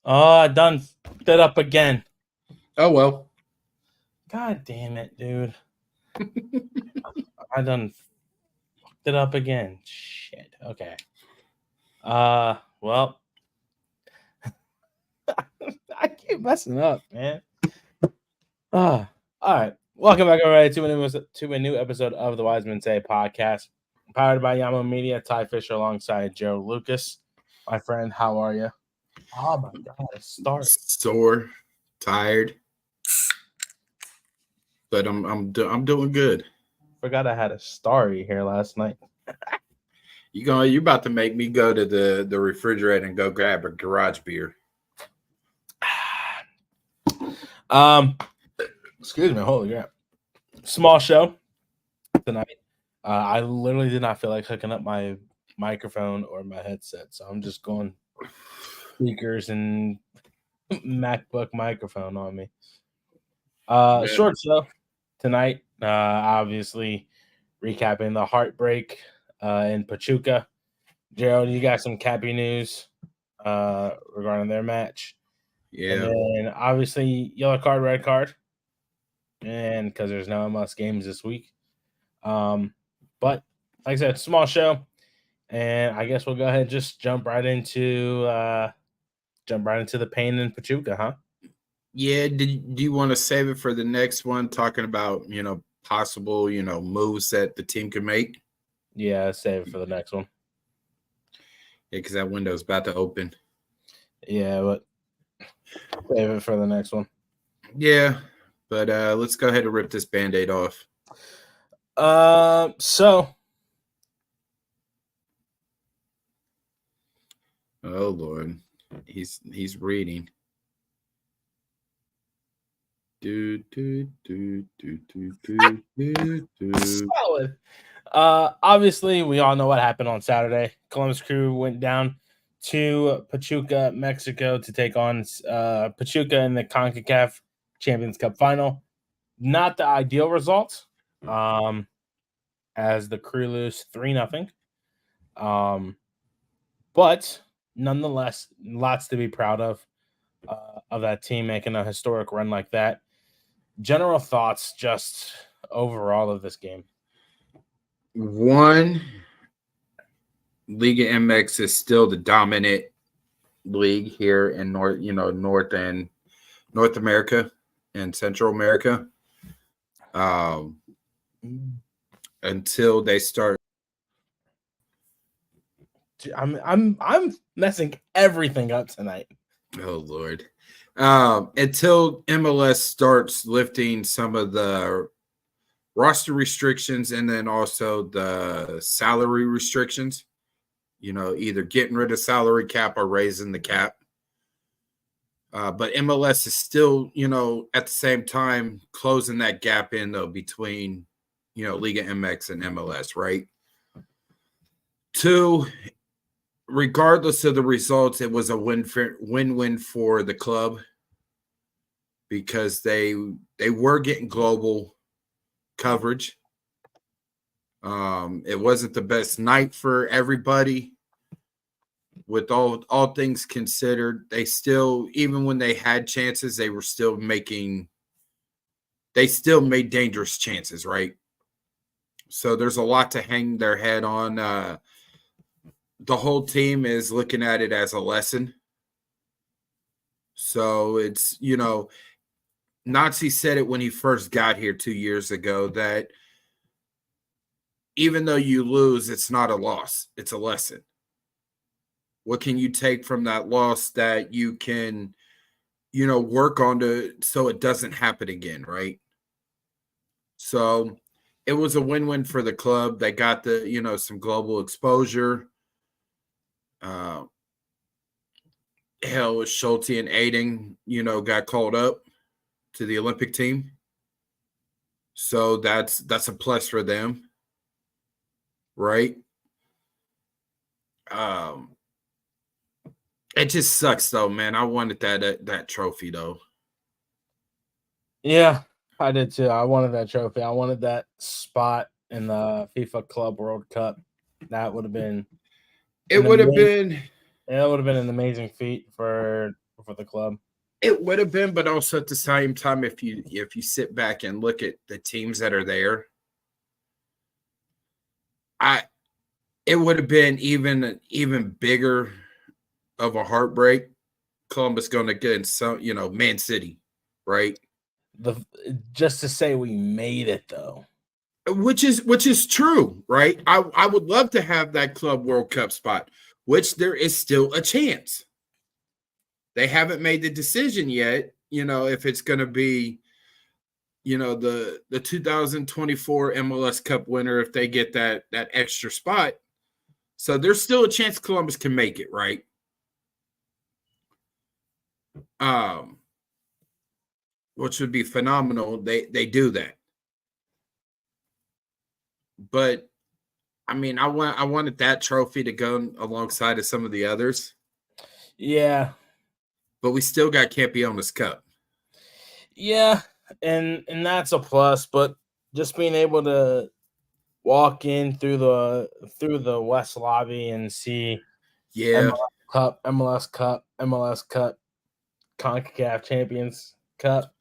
Oh, I done f***ed it up again. Oh, well. God damn it, dude. I done f***ed it up again. Shit. Okay. Well, I keep messing up, man. All right. Welcome back, everybody, to a new episode of the Wisemen Say podcast, powered by Yamo Media. Ty Fisher alongside Jerald Lucas. My friend, how are you? Oh my God, a start. Sore, tired, but I'm doing good. Forgot I had a starry here last night. You about to make me go to the refrigerator and go grab a garage beer. Excuse me, holy crap. Small show tonight. I literally did not feel like hooking up my microphone or my headset, so I'm just going speakers and MacBook microphone on me. Short show tonight. Obviously recapping the heartbreak in Pachuca. Jerald, you got some cappy news regarding their match. Yeah. And then obviously yellow card, red card. And because there's no MLS games this week. But like I said, small show. And I guess we'll go ahead and just jump right into the pain in Pachuca, huh? Yeah. Do you want to save it for the next one? Talking about possible moves that the team could make. Yeah, save it for the next one. Yeah, because that window's about to open. Yeah, but save it for the next one. Yeah, but let's go ahead and rip this Band-Aid off. So. Oh Lord, he's reading. Solid. Obviously, we all know what happened on Saturday. Columbus Crew went down to Pachuca, Mexico, to take on Pachuca in the CONCACAF Champions Cup final. Not the ideal result, as the Crew lose 3-0. But nonetheless, lots to be proud of that team making a historic run like that. General thoughts, just overall of this game. One, Liga MX is still the dominant league here in North America and Central America. Until they start. I'm messing everything up tonight. Oh Lord. Until MLS starts lifting some of the roster restrictions and then also the salary restrictions, either getting rid of salary cap or raising the cap. But MLS is still, at the same time closing that gap in though between, Liga MX and MLS, right? Two, regardless of the results, it was a win-win for the club because they were getting global coverage. It wasn't the best night for everybody. With all things considered, they still, even when they had chances, they still made dangerous chances, right? So there's a lot to hang their head on. The whole team is looking at it as a lesson. So it's, Nazi said it when he first got here 2 years ago that even though you lose, it's not a loss. It's a lesson. What can you take from that loss that you can, work on so it doesn't happen again, right? So it was a win-win for the club. They got some global exposure. Hell, Schulte and Aiden, got called up to the Olympic team. So that's a plus for them. Right? It just sucks though, man. I wanted that trophy though. Yeah, I did too. I wanted that trophy. I wanted that spot in the FIFA Club World Cup. That would have been. It would have been an amazing feat for for the club. It would have been, but also at the same time, if you sit back and look at the teams that are there, it would have been even bigger of a heartbreak. Columbus going against Man City, right? Just to say we made it though. Which is true, right? I would love to have that Club World Cup spot, which there is still a chance. They haven't made the decision yet, if it's going to be, the 2024 MLS Cup winner, if they get that extra spot. So there's still a chance Columbus can make it, right? Which would be phenomenal. They do that. But I mean, I wanted that trophy to go alongside of some of the others. Yeah. But we still got Campeones Cup. Yeah, and that's a plus, but just being able to walk in through the West lobby and see MLS Cup, CONCACAF Champions Cup,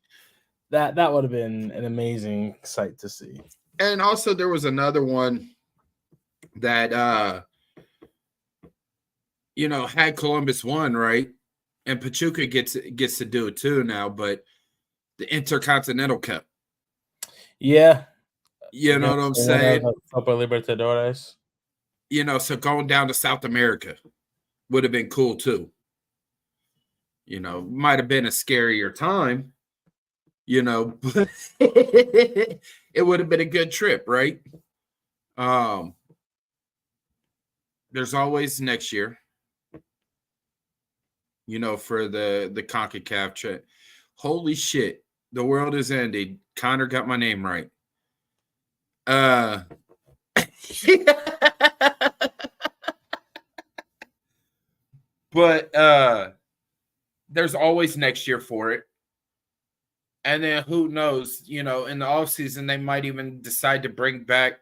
that would have been an amazing sight to see. And also there was another one that had Columbus won, right? And Pachuca gets to do it too now, but the Intercontinental Cup. Yeah. You know what I'm saying? Copa Libertadores. So going down to South America would have been cool too. Might have been a scarier time, but it would have been a good trip, right? There's always next year. For the CONCACAF trip. Holy shit. The world is ending. Connor got my name right. But there's always next year for it. And then who knows, in the offseason, they might even decide to bring back,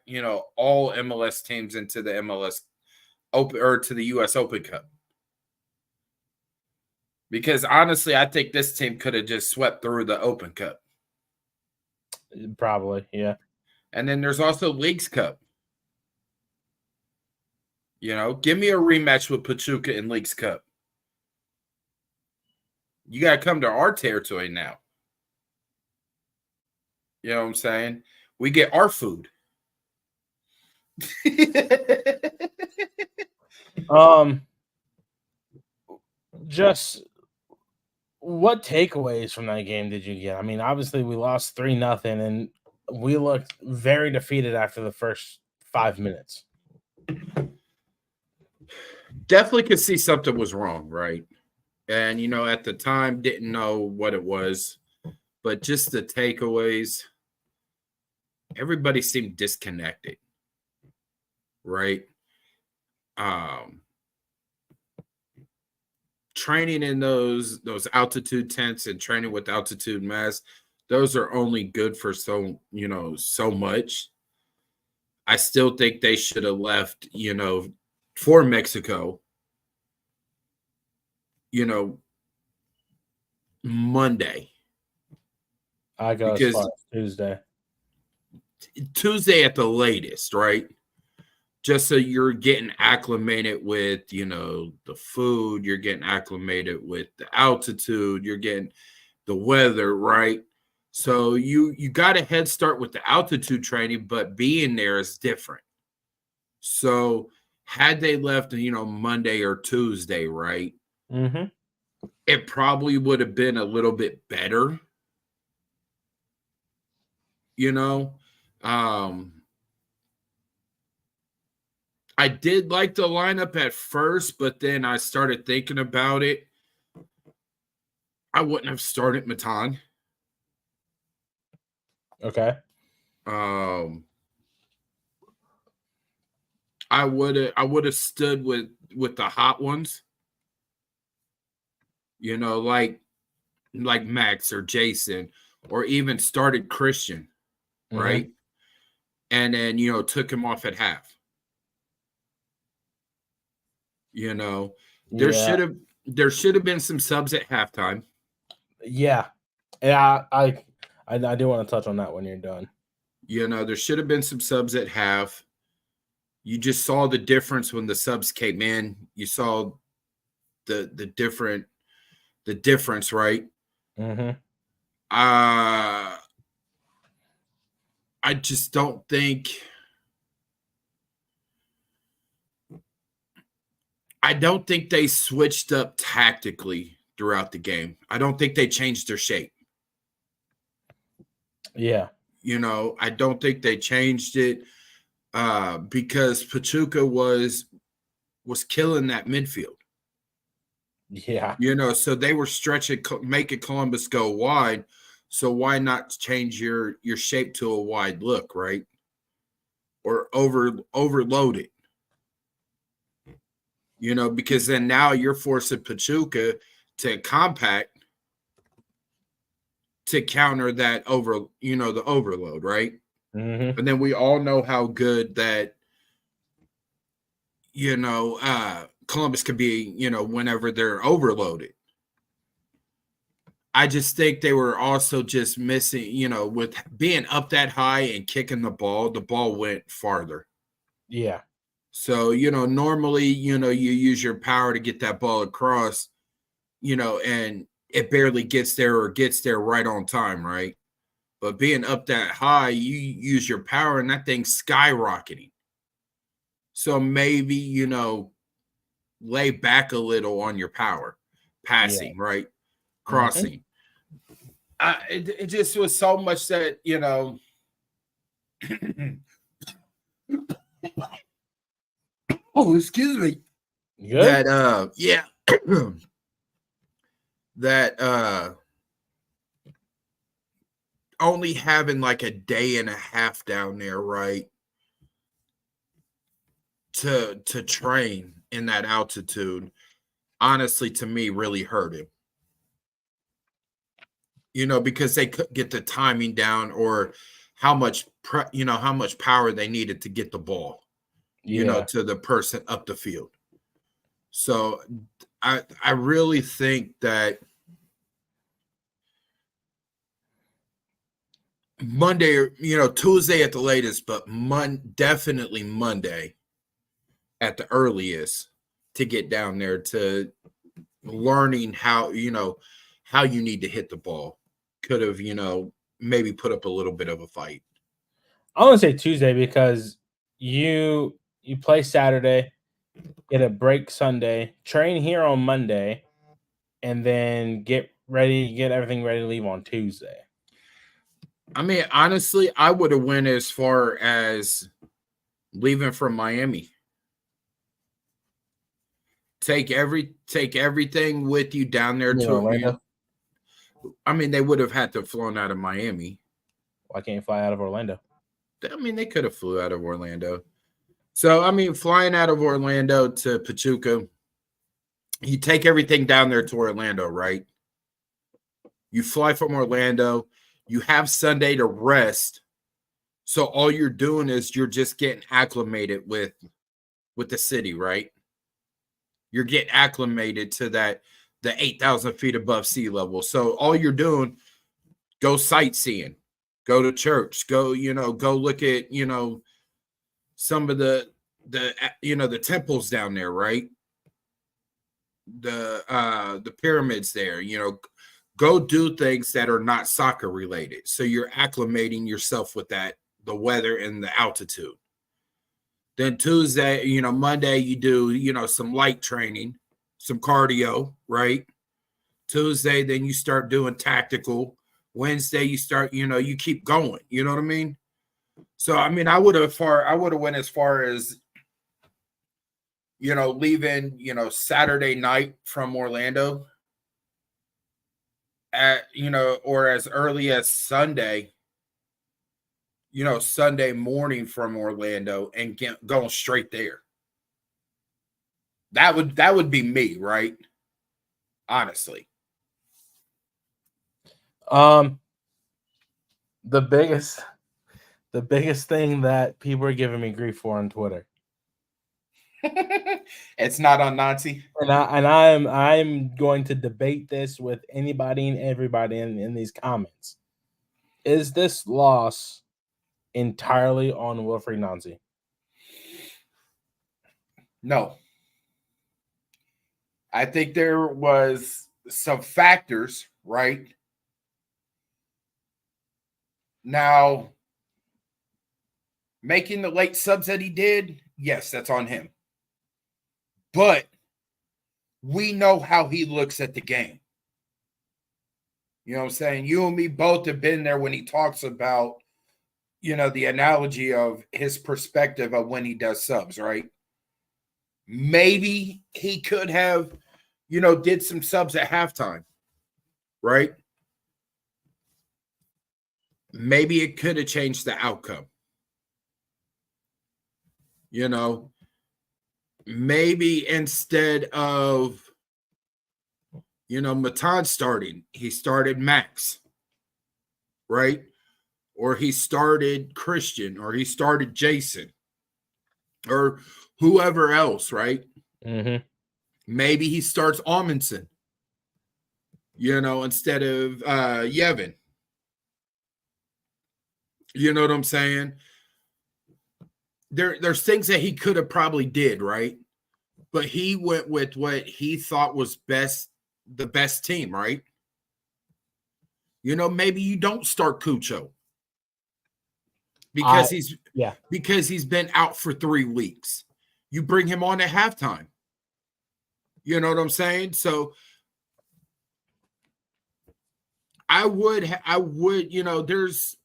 all MLS teams into the MLS Open or to the US Open Cup. Because honestly, I think this team could have just swept through the Open Cup. Probably, yeah. And then there's also Leagues Cup. Give me a rematch with Pachuca in Leagues Cup. You got to come to our territory now. You know what I'm saying? We get our food. Just what takeaways from that game did you get? I mean, obviously we lost 3-0 and we looked very defeated after the first 5 minutes. Definitely could see something was wrong, right? And, at the time, didn't know what it was. But just the takeaways, everybody seemed disconnected, right? Training in those altitude tents and training with altitude masks, those are only good for so much. I still think they should have left, for Mexico, Monday. I go as far as Tuesday at the latest, right? Just so you're getting acclimated with, the food, you're getting acclimated with the altitude, you're getting the weather, right? So you got a head start with the altitude training, but being there is different. So had they left, Monday or Tuesday, right? Mm-hmm. It probably would have been a little bit better. I did like the lineup at first, but then I started thinking about it. I wouldn't have started Matan. Okay. I would have stood with the hot ones. Like Max or Jason, or even started Christian, right? Mm-hmm. And then took him off at half. There should have There should have been some subs at halftime. Yeah. Yeah, I do want to touch on that when you're done. You know, there should have been some subs at half. You just saw the difference when the subs came in. You saw the difference, right? Mm-hmm. I just don't think. I don't think they switched up tactically throughout the game. I don't think they changed their shape. Yeah. You know, I don't think they changed it because Pachuca was killing that midfield. Yeah. You know, so they were stretching, making Columbus go wide. So why not change your shape to a wide look, right? Or overload it. You know, because then now you're forcing Pachuca to compact to counter that the overload, right? Mm-hmm. And then we all know how good that Columbus could be, whenever they're overloaded. I just think they were also just missing, with being up that high and kicking the ball went farther. Yeah. So, normally, you use your power to get that ball across, and it barely gets there or gets there right on time, right? But being up that high, you use your power and that thing's skyrocketing. So maybe, lay back a little on your power, passing, right? Crossing. Mm-hmm. It just was so much that, oh, excuse me. Good? That, yeah. that, only having like a day and a half down there, right? To train in that altitude, honestly, to me, really hurt him. Because they couldn't get the timing down or how much power they needed to get the ball, to the person up the field. So I really think that Monday, Tuesday at the latest, but definitely Monday at the earliest to get down there to learning how you need to hit the ball. Could have, maybe put up a little bit of a fight. I want to say Tuesday because you play Saturday, get a break Sunday, train here on Monday, and then get everything ready to leave on Tuesday. I mean, honestly, I would have went as far as leaving from Miami. Take everything with you down there to Orlando. I mean, they would have had to have flown out of Miami. Why can't you fly out of Orlando? I mean, they could have flew out of Orlando. So, I mean, flying out of Orlando to Pachuca, you take everything down there to Orlando, right? You fly from Orlando. You have Sunday to rest. So all you're doing is you're just getting acclimated with the city, right? You're getting acclimated to the 8,000 feet above sea level. So all you're doing, go sightseeing, go to church, go look at, some of the temples down there, right? The pyramids there, go do things that are not soccer related. So you're acclimating yourself with the weather and the altitude. Then Tuesday, Monday, you do, some light training, some cardio, right? Tuesday, then you start doing tactical. Wednesday, you start, you keep going. You know what I mean? So, I mean, I would have went as far as, leaving, Saturday night from Orlando or as early as Sunday, Sunday morning from Orlando and going straight there. That would be me, right? Honestly. The biggest thing that people are giving me grief for on Twitter. It's not on Nazi. And I'm going to debate this with anybody and everybody in these comments. Is this loss entirely on Wilfried Nancy? No. I think there was some factors, right? Now, making the late subs that he did, yes, that's on him. But we know how he looks at the game. You know what I'm saying? You and me both have been there when he talks about, the analogy of his perspective of when he does subs, right? Maybe he could have, did some subs at halftime, right? Maybe it could have changed the outcome. Maybe instead of, Matan starting, he started Max, right? Or he started Christian, or he started Jason, or whoever else, right? Mm-hmm. Maybe he starts Amundsen, instead of Yevon. You know what I'm saying? There's things that he could have probably did, right? But he went with what he thought was the best team, right? Maybe you don't start Cucho because he's been out for 3 weeks. You bring him on at halftime. You know what I'm saying? So I would, there's,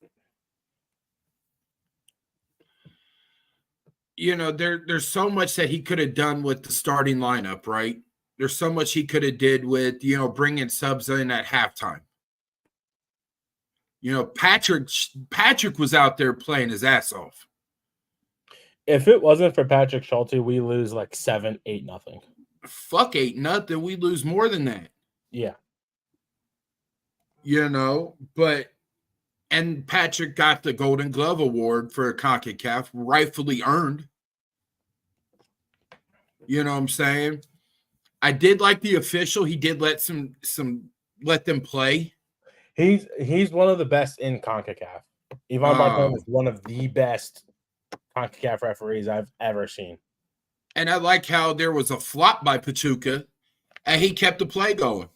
there's so much that he could have done with the starting lineup, right? There's so much he could have did with, bringing subs in at halftime. Patrick was out there playing his ass off. If it wasn't for Patrick Schulte, we lose like 7-8-0. Fuck 8-0. We lose more than that. Yeah. And Patrick got the Golden Glove Award for CONCACAF, rightfully earned. You know what I'm saying? I did like the official. He did let them play. He's one of the best in CONCACAF. Ivan Barton is one of the best CONCACAF referees I've ever seen. And I like how there was a flop by Pachuca, and he kept the play going.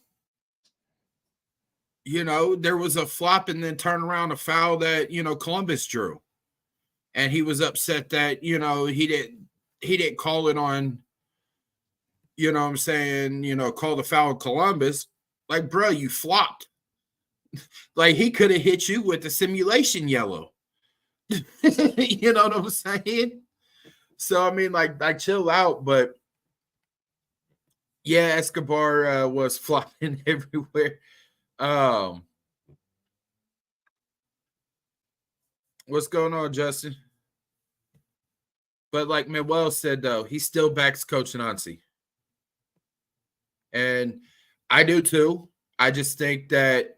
There was a flop and then turn around a foul that, Columbus drew. And he was upset that, he didn't call it on, what I'm saying, call the foul on Columbus. Like, bro, you flopped. Like, he could have hit you with the simulation yellow. You know what I'm saying? So, I mean, like chill out. But, yeah, Escobar was flopping everywhere. What's going on, Justin? But like Manuel said, though, he still backs Coach Nancy. And I do too. I just think that,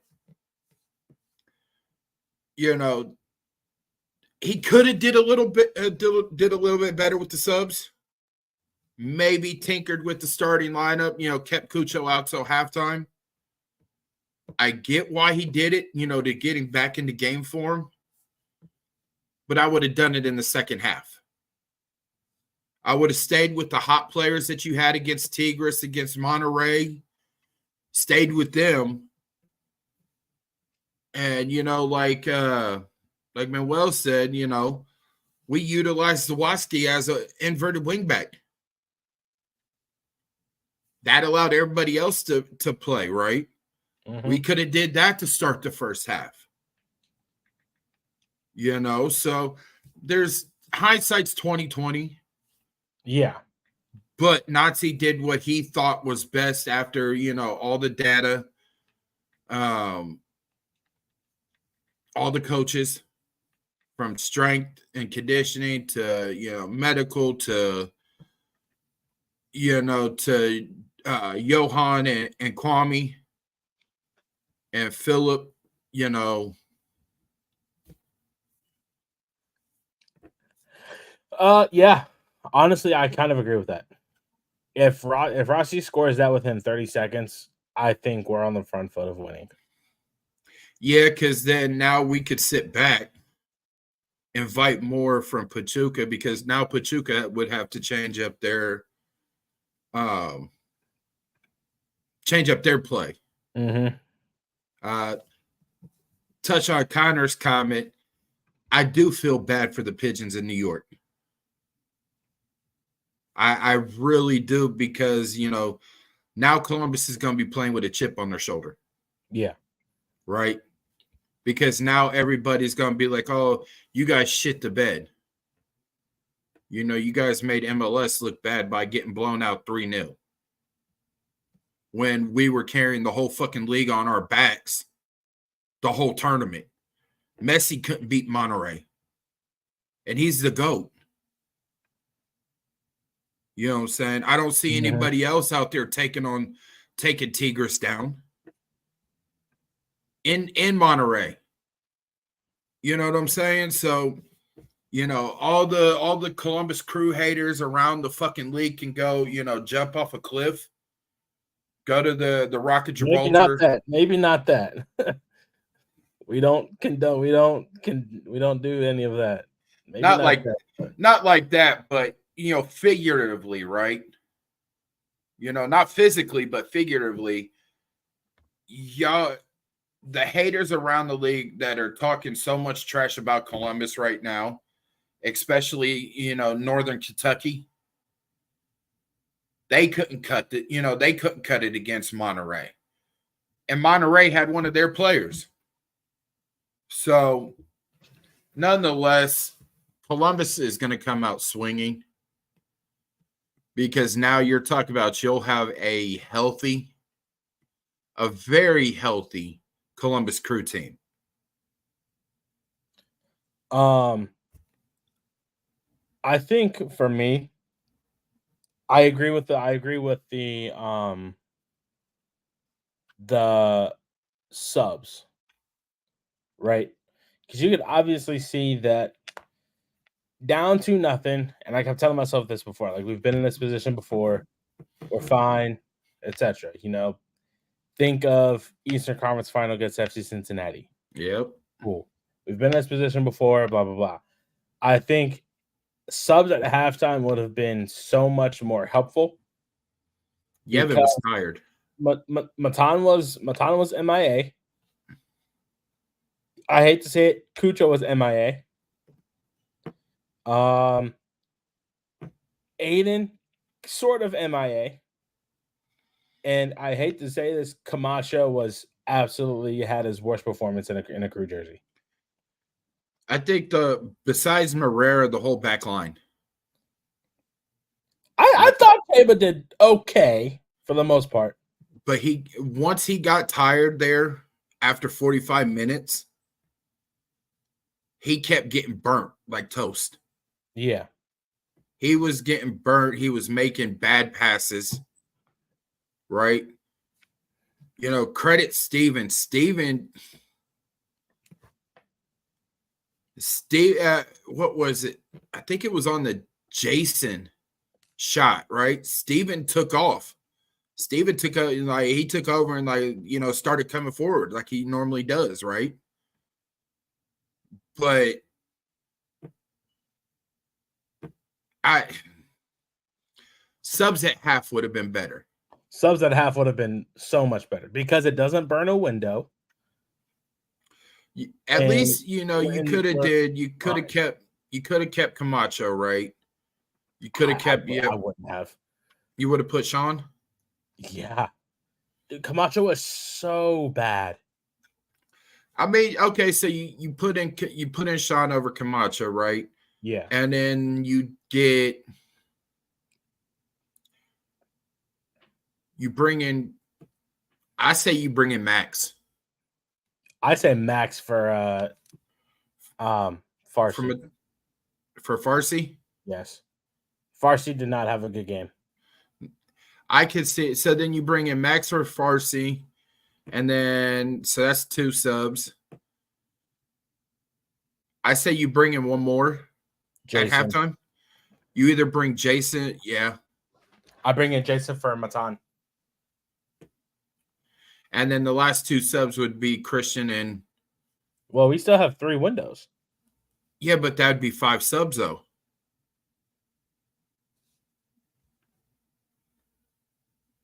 he could have did a little bit better with the subs. Maybe tinkered with the starting lineup, kept Cucho out till halftime. I get why he did it, to get him back into game form. But I would have done it in the second half. I would have stayed with the hot players that you had against Tigres, against Monterrey. Stayed with them. And, like Manuel said, we utilized Zawaski as an inverted wingback. That allowed everybody else to play, right? Mm-hmm. We could have did that to start the first half. So there's hindsight's 20/20. Yeah. But Nazi did what he thought was best after, all the data, all the coaches from strength and conditioning to, medical to, to Johan and Kwame and Philip, Yeah. Honestly, I kind of agree with that. If Rossi scores that within 30 seconds, I think we're on the front foot of winning. Yeah, because then now we could sit back, invite more from Pachuca, because now Pachuca would have to change up their play. Mm-hmm. Touch on Connor's comment. I do feel bad for the Pigeons in New York. I really do, because, now Columbus is going to be playing with a chip on their shoulder. Yeah. Right? Because now everybody's going to be like, oh, you guys shit the bed. You guys made MLS look bad by getting blown out 3-0. When we were carrying the whole fucking league on our backs the whole tournament. Messi couldn't beat Monterrey. And he's the GOAT. You know what I'm saying? I don't see anybody else out there taking Tigres down in Monterrey. You know what I'm saying? So, all the Columbus Crew haters around the fucking league can go, jump off a cliff, go to the Rock of Gibraltar. Maybe not that. We don't condone. We don't do any of that. Maybe not like that, but figuratively, right? Not physically, but figuratively. Y'all, the haters around the league that are talking so much trash about Columbus right now, especially Northern Kentucky, they couldn't cut it. They couldn't cut it against Monterrey, and Monterrey had one of their players. So, nonetheless, Columbus is going to come out swinging, because now you're talking about you'll have a very healthy Columbus Crew team. I think for me, I agree with the subs, right? Because you could obviously see that down to nothing, and I kept telling myself this before, like, we've been in this position before, we're fine, etc. Think of Eastern Conference Final against FC Cincinnati. Yep. Cool. We've been in this position before, blah, blah, blah. I think subs at halftime would have been so much more helpful. Yevon was tired. Matan was MIA. I hate to say it, Cucho was MIA. Aiden, sort of MIA. And I hate to say this, Camacho was absolutely had his worst performance in a Crew jersey. I think besides Marrera, the whole back line. I thought Taba did okay for the most part. But once he got tired there after 45 minutes, he kept getting burnt like toast. Yeah. He was getting burnt. He was making bad passes. Right? Credit Steven. What was it? I think it was on the Jason shot, right? Steven took off. Steven took over and started coming forward like he normally does, right? But subs at half would have been better. Subs at half would have been so much better because it doesn't burn a window. At least you could have kept Camacho, right? You could have kept. I wouldn't have. You would have put Sean. Yeah, dude, Camacho was so bad. I mean, okay, so you put in Sean over Camacho, right? Yeah, and then you bring in. I say you bring in Max. I say Max for Farsi. For Farsi? Yes. Farsi did not have a good game. I could see. So then you bring in Max for Farsi, and then so that's 2 subs. I say you bring in one more Jason. At halftime. You either bring Jason, yeah, I bring in Jason for Matan. and then the last two subs would be Christian and. Well, we still have 3 windows. Yeah, but that would be 5 subs though.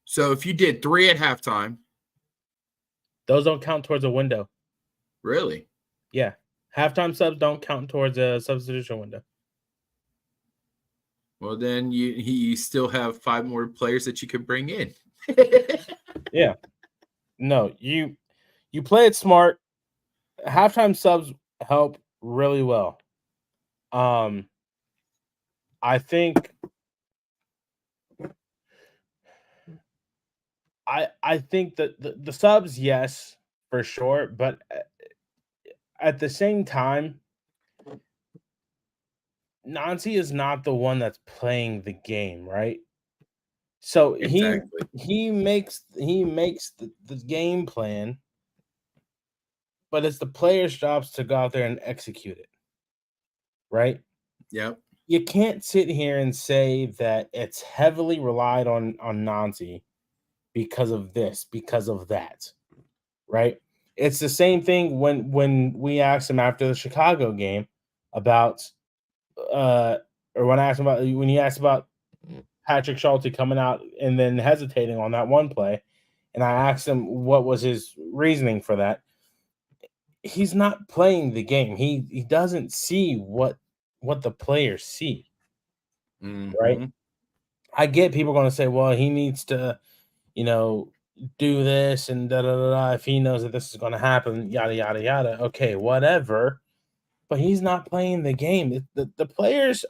So if you did 3 at halftime, those don't count towards a window. Really? Yeah. Halftime subs don't count towards a substitution window. Well, then you still have 5 more players that you could bring in. Yeah. No, you play it smart. Halftime subs help really well. I think that the subs, yes, for sure, but at the same time, Nancy is not the one that's playing the game, right? So Exactly. he makes the game plan, but it's the players' jobs to go out there and execute it, right? Yep. You can't sit here and say that it's heavily relied on Nancy because of this, because of that, right? It's the same thing when we asked him after the Chicago game about or when I asked him about when he asked about Patrick Schulte coming out and then hesitating on that one play, and I asked him what was his reasoning for that. He's not playing the game. He doesn't see what the players see. Right? Mm-hmm. I get people going to say, well, he needs to, do this and da da da da if he knows that this is going to happen, yada yada yada. Okay, whatever. But he's not playing the game. The players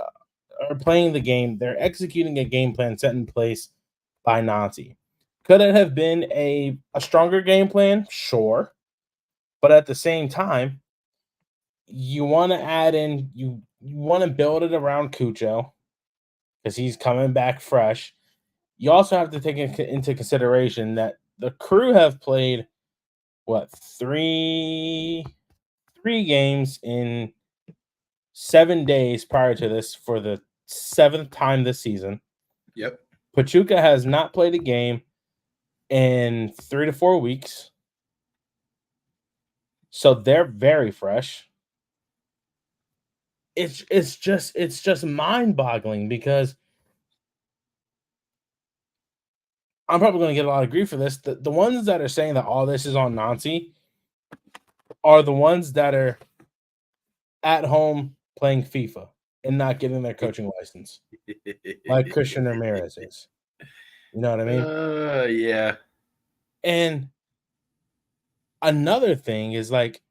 are playing the game. They're executing a game plan set in place by Nancy. Could it have been a stronger game plan? Sure. But at the same time, you want to add in, you want to build it around Cucho because he's coming back fresh. You also have to take into consideration that the crew have played what three games in 7 days prior to this for the 7th time this season. Yep. Pachuca has not played a game in 3 to 4 weeks. So they're very fresh. It's just mind-boggling because I'm probably going to get a lot of grief for this. The ones that are saying that all this is on Nancy are the ones that are at home playing FIFA and not getting their coaching license, like Christian Ramirez is. You know what I mean? Yeah. And another thing is like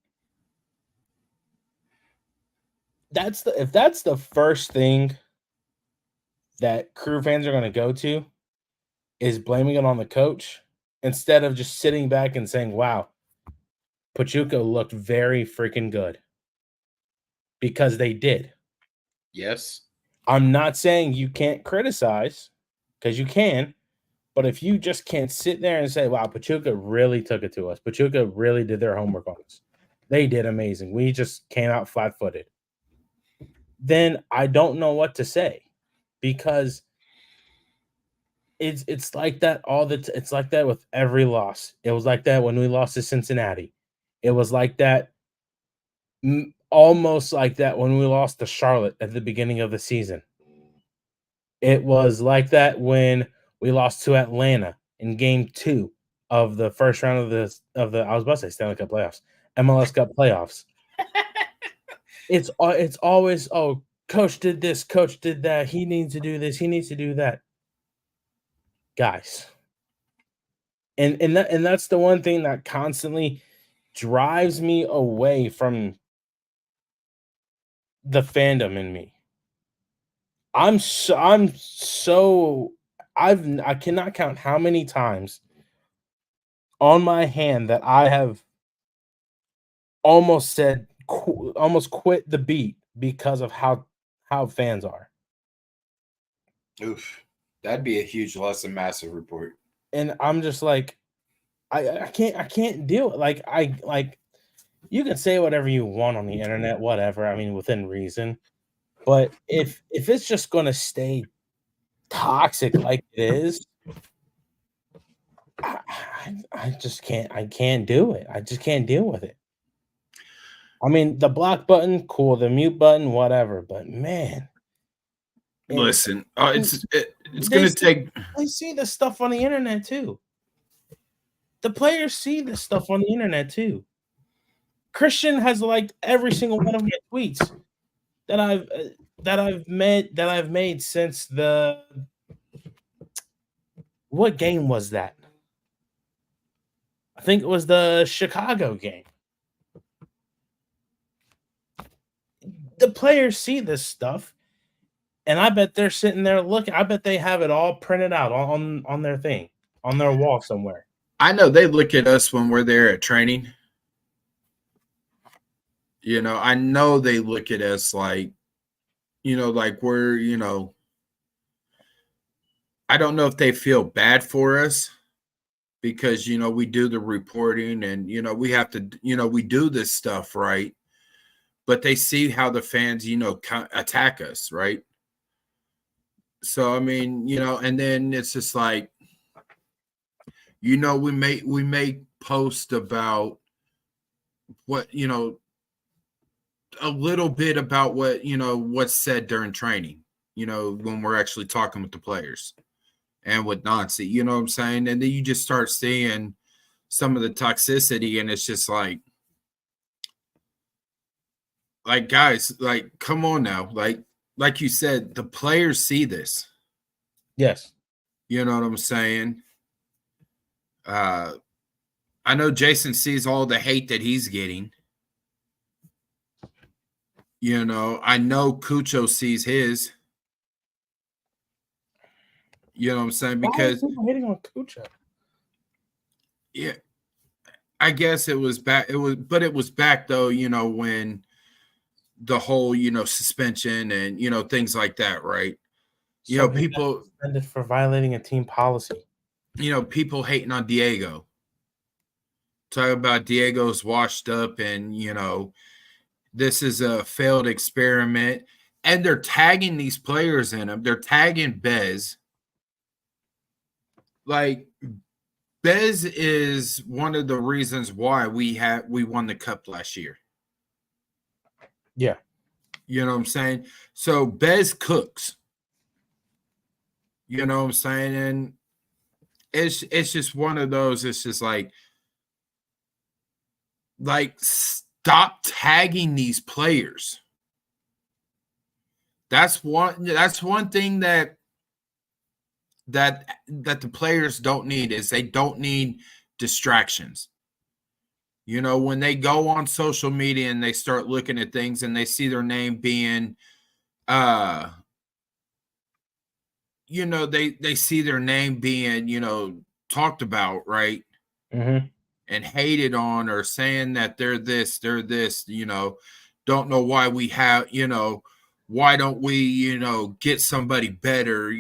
if that's the first thing that crew fans are going to go to is blaming it on the coach instead of just sitting back and saying, wow, Pachuca looked very freaking good because they did. Yes. I'm not saying you can't criticize because you can, but if you just can't sit there and say, wow, Pachuca really took it to us. Pachuca really did their homework on us. They did amazing. We just came out flat-footed. Then I don't know what to say because it's like that it's like that with every loss. It was like that when we lost to Cincinnati. It was like that almost like that when we lost to Charlotte at the beginning of the season. It was like that when we lost to Atlanta in game 2 of the first round of the I was about to say Stanley Cup playoffs, MLS Cup playoffs. It's always, oh, coach did this, coach did that. He needs to do this, he needs to do that. Guys. And that's the one thing that constantly drives me away from the fandom in me. I cannot count how many times on my hand that I have almost quit the beat because of how fans are. Oof. That'd be a huge loss and massive report. And I'm just like, I can't deal it. Like you can say whatever you want on the internet, whatever. I mean, within reason. But if it's just going to stay toxic like it is, I just can't. I can't do it. I just can't deal with it. I mean, the block button, cool. The mute button, whatever. But man, Listen, it's they going to take. they see this stuff on the internet too. The players see this stuff on the internet too. Christian has liked every single one of my tweets that I've made since the what game was that? I think it was the Chicago game. The players see this stuff, and I bet they're sitting there looking. I bet they have it all printed out on their thing, on their wall somewhere. I know they look at us when we're there at training. You know, I know they look at us like, like we're, I don't know if they feel bad for us because, we do the reporting and, we have to, we do this stuff, right? But they see how the fans, attack us, right? So, I mean, and then it's just like, we make post about what, a little bit about what, what's said during training, when we're actually talking with the players and with Nancy, you know what I'm saying? And then you just start seeing some of the toxicity, and it's just like guys, like, come on now. Like you said, the players see this. Yes. You know what I'm saying? I know Jason sees all the hate that he's getting. I know Cucho sees his. You know what I'm saying? Because why are people hitting on Cucho? Yeah, I guess it was back. It was back though. When the whole suspension and things like that, right? So people suspended for violating a team policy. People hating on Diego. Talk about Diego's washed up, and this is a failed experiment, and they're tagging these players in them. They're tagging Bez. Like, Bez is one of the reasons why we won the cup last year. Yeah. You know what I'm saying? So Bez cooks. You know what I'm saying? And it's just one of those. It's just like stop tagging these players. That's one thing that the players don't need is they don't need distractions. When they go on social media and they start looking at things and they see their name being they see their name being talked about, right? Mm-hmm. And hated on, or saying that they're this, don't know why we have, why don't we, get somebody better,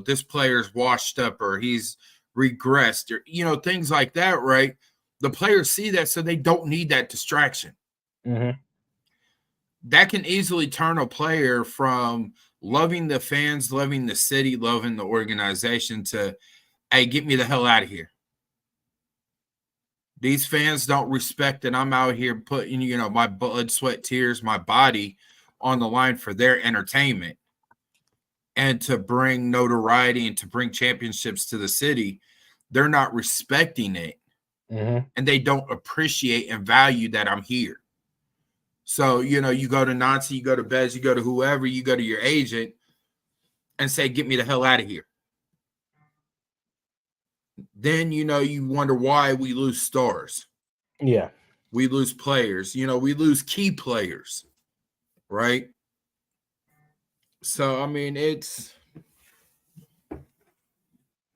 this player's washed up or he's regressed, or, things like that, right? The players see that, so they don't need that distraction. Mm-hmm. That can easily turn a player from loving the fans, loving the city, loving the organization to, hey, get me the hell out of here. These fans don't respect that I'm out here putting, my blood, sweat, tears, my body on the line for their entertainment and to bring notoriety and to bring championships to the city. They're not respecting it. Mm-hmm. And they don't appreciate and value that I'm here. So, you go to Nancy, you go to Bez, you go to whoever, you go to your agent and say, get me the hell out of here. Then, you wonder why we lose stars. Yeah. We lose players. We lose key players, right? So, I mean, it's,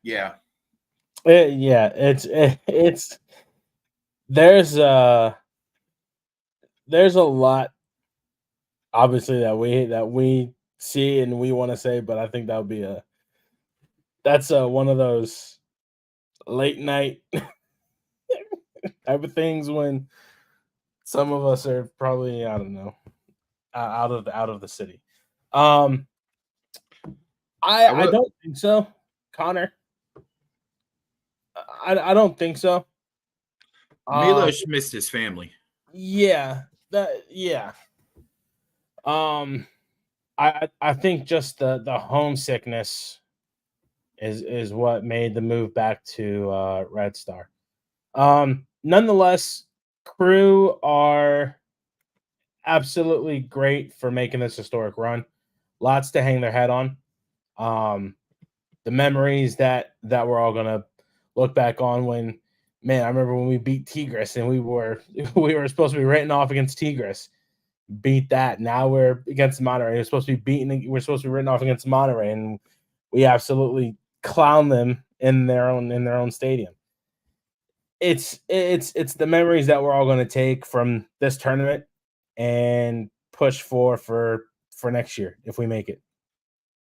yeah. It's there's a lot obviously that we see and we want to say, but I think that's one of those late night type of things when some of us are probably, I don't know, out of the city. I don't think so, Connor. I don't think so. Milos missed his family. Yeah, yeah. I think just the homesickness is what made the move back to Red Star. Nonetheless, Crew are absolutely great for making this historic run. Lots to hang their head on. The memories that we're all gonna look back on when, man, I remember when we beat Tigres and we were supposed to be written off against Tigres. Beat that. Now we're against Monterey. We're supposed to be written off against Monterey, and we absolutely clown them in their own stadium. It's the memories that we're all going to take from this tournament and push for next year if we make it.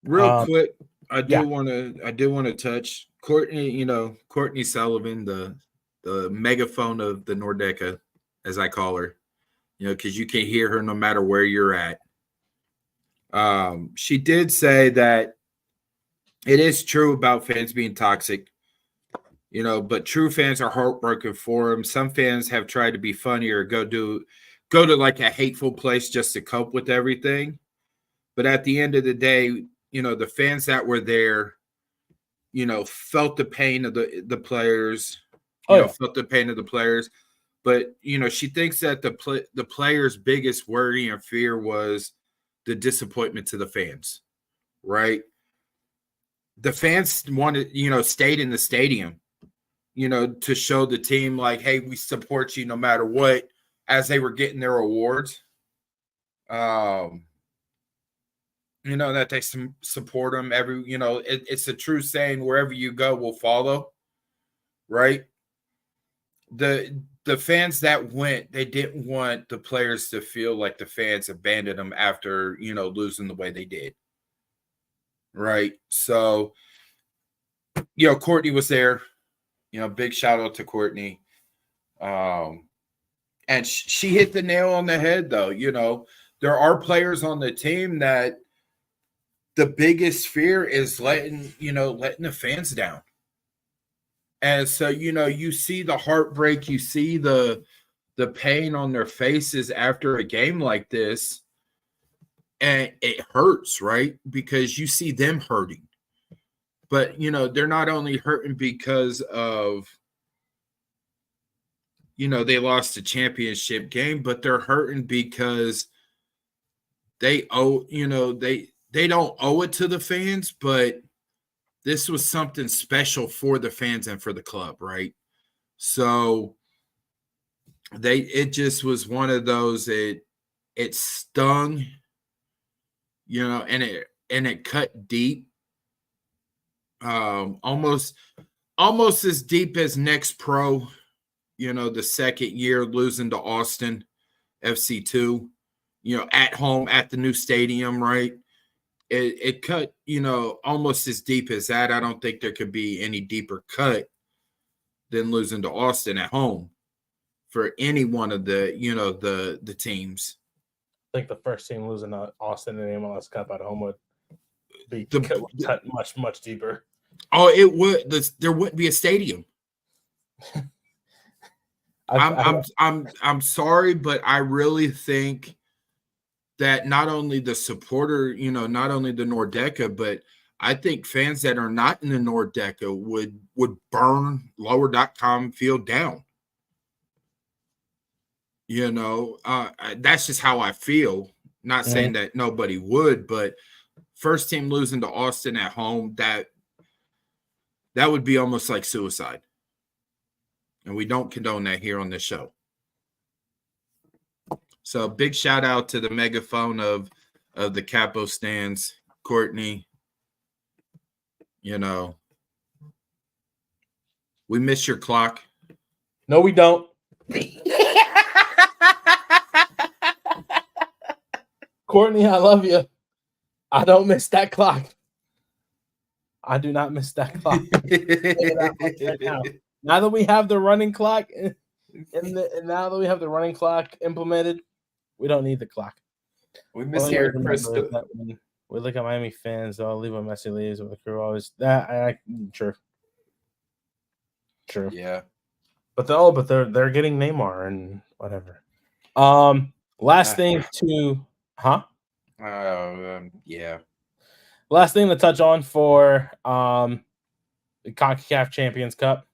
Real quick, I do want to touch Courtney. Courtney Sullivan, the megaphone of the Nordeca, as I call her. Because you can hear her no matter where you're at. She did say that it is true about fans being toxic, but true fans are heartbroken for them. Some fans have tried to be funny or go to like a hateful place just to cope with everything. But at the end of the day, the fans that were there, felt the pain of the players, felt the pain of the players. But, she thinks that the players' biggest worry and fear was the disappointment to the fans, right? The fans wanted, stayed in the stadium, to show the team like, hey, we support you no matter what, as they were getting their awards. That they support them it's a true saying, wherever you go, we'll follow, right? The fans that went, they didn't want the players to feel like the fans abandoned them after, losing the way they did. Right. So, Courtney was there, big shout out to Courtney. And she hit the nail on the head though. There are players on the team that the biggest fear is letting the fans down. And so, you see the heartbreak, you see the pain on their faces after a game like this, and it hurts, right? Because you see them hurting. But, they're not only hurting because of, they lost a championship game, but they're hurting because they owe, they don't owe it to the fans, but this was something special for the fans and for the club, right? So it just was one of those, it stung, and it cut deep. Almost as deep as Next Pro, the second year losing to Austin FC2, at home at the new stadium, right? It cut, almost as deep as that. I don't think there could be any deeper cut than losing to Austin at home for any one of the, the teams. I think the first team losing to Austin in the MLS Cup at home would be cut much, much deeper. Oh, it would. There wouldn't be a stadium. I'm sorry, but I really think that not only the supporter, not only the Nordeca, but I think fans that are not in the Nordeca would burn lower.com field down. That's just how I feel. Not saying that nobody would, but first team losing to Austin at home, that would be almost like suicide. And we don't condone that here on this show. So big shout out to the megaphone of the Capo stands, Courtney. We miss your clock. No, we don't. Courtney, I love you. I don't miss that clock. I do not miss that clock. Now that we have the running clock, and now that we have the running clock implemented, we don't need the clock. We miss hearing Chris. we look at Miami fans, they'll leave when Messi leaves, with the crew always that. True. Yeah. But they're getting Neymar and whatever. Last thing to Yeah. Last thing to touch on for the CONCACAF Champions Cup.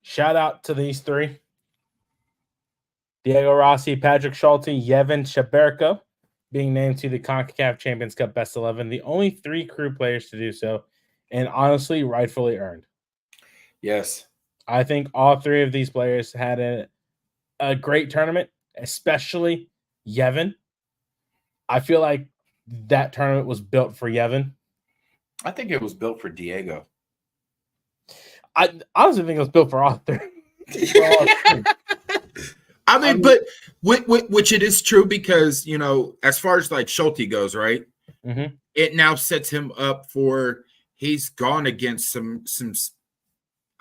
Shout out to these three: Diego Rossi, Patrick Schulte, Yevon Shaberko, being named to the CONCACAF Champions Cup Best 11. The only 3 crew players to do so, and honestly, rightfully earned. Yes. I think all 3 of these players had a great tournament, especially Yevon. I feel like that tournament was built for Yevon. I think it was built for Diego. I honestly think it was built for all 3. I mean, but which it is true because, you know, as far as like Schulte goes, right? Mm-hmm. It now sets him up for he's gone against some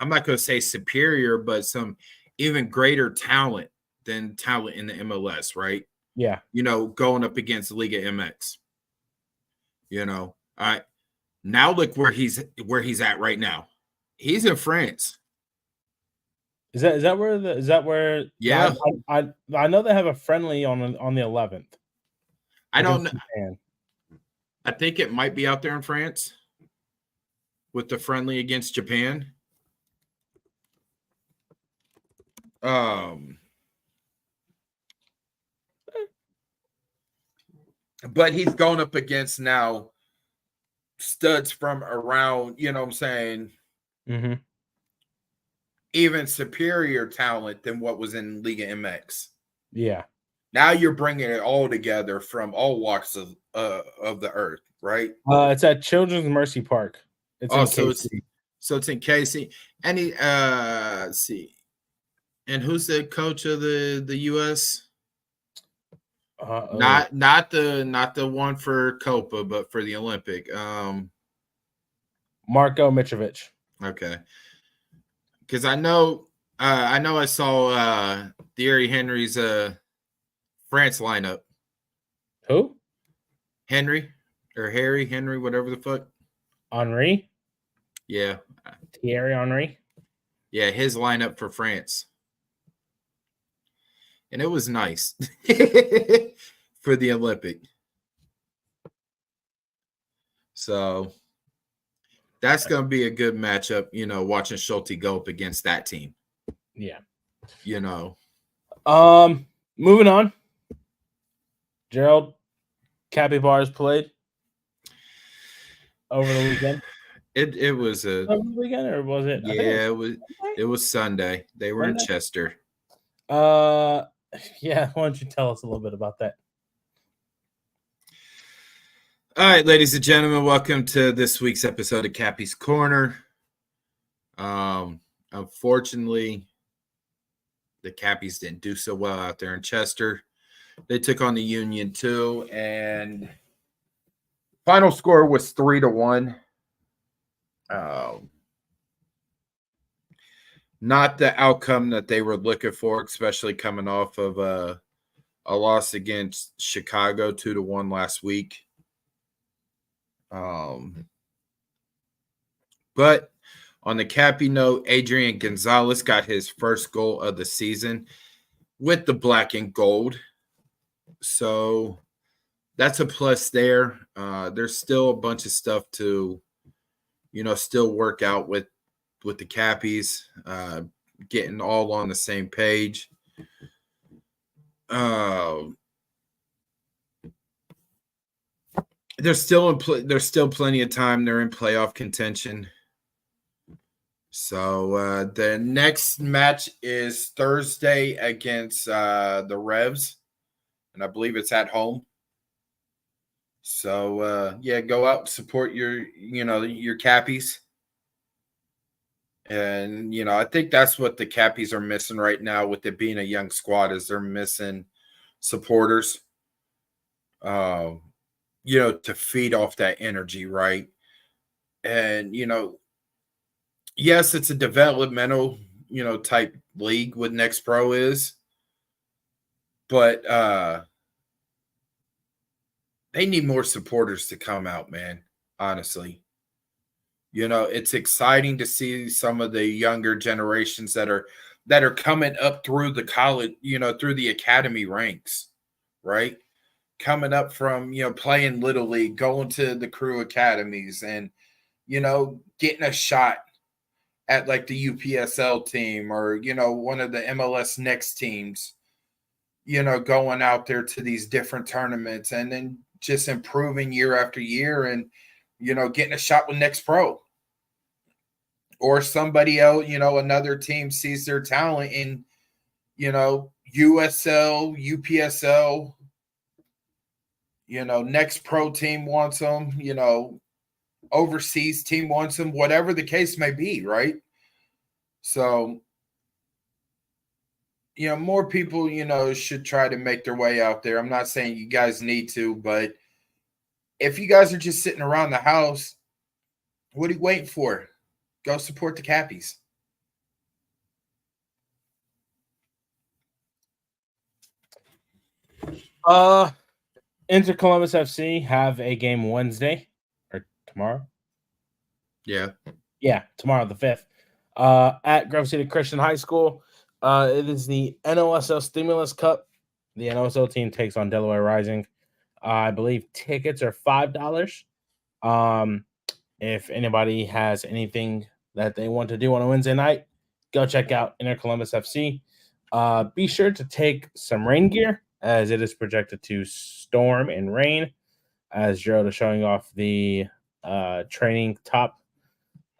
I'm not going to say superior, but some even greater talent than talent in the MLS, right? Yeah. You know, going up against Liga MX. You know, now look where he's at right now. He's in France. Is that where Yeah. I know they have a friendly on the 11th. I don't know. I think it might be out there in France with the friendly against Japan. But he's going up against now studs from around, you know what I'm saying? Mm-hmm. Even superior talent than what was in Liga MX. Yeah. Now you're bringing it all together from all walks of the earth, right? It's at Children's Mercy Park. It's in KC. It's in KC. And let's see. And who's the coach of the US? Not the one for Copa, but for the Olympic. Marko Mitrovic. Okay. Because I know I saw Thierry Henry's France lineup. Who? Henry, whatever the fuck. Henry? Yeah. Thierry Henry? Yeah, his lineup for France. And it was nice for the Olympic. So that's going to be a good matchup, you know, watching Schulte go up against that team. Yeah. You know. Moving on. Jerald, Capybaras played over the weekend. It was over the weekend, or was it? Yeah, it was Sunday. They were in Chester. Yeah, why don't you tell us a little bit about that? All right, ladies and gentlemen, welcome to this week's episode of Cappy's Corner. Unfortunately, the Cappies didn't do so well out there in Chester. They took on the Union 2, and final score was 3-1. Not the outcome that they were looking for, especially coming off of a loss against Chicago 2-1 last week. But on the Cappy note, Adrian Gonzalez got his first goal of the season with the black and gold. So that's a plus there. There's still a bunch of stuff to, still work out with the Cappies, getting all on the same page. There's still plenty of time. They're in playoff contention. So the next match is Thursday against the Revs, and I believe it's at home. So go out and support your Cappies. And I think that's what the Cappies are missing right now, with it being a young squad, is they're missing supporters. To feed off that energy, right? And yes, it's a developmental, type league what Next Pro is. But they need more supporters to come out, man. Honestly, it's exciting to see some of the younger generations that are coming up through the college, through the academy ranks, right? Coming up from playing little league, going to the crew academies, and getting a shot at like the UPSL team or one of the MLS next teams, going out there to these different tournaments and then just improving year after year and getting a shot with next pro. Or somebody else, another team sees their talent in USL, UPSL, next pro team wants them, overseas team wants them, whatever the case may be, right? So, more people, should try to make their way out there. I'm not saying you guys need to, but if you guys are just sitting around the house, what are you waiting for? Go support the Cappies. Inter Columbus FC have a game Wednesday or tomorrow. Yeah, tomorrow the 5th. At Grove City Christian High School. It is the NOSL Stimulus Cup. The NOSL team takes on Delaware Rising. I believe tickets are $5. If anybody has anything that they want to do on a Wednesday night, go check out Inter Columbus FC. Be sure to take some rain gear, as it is projected to storm and rain, as Jerald is showing off the training top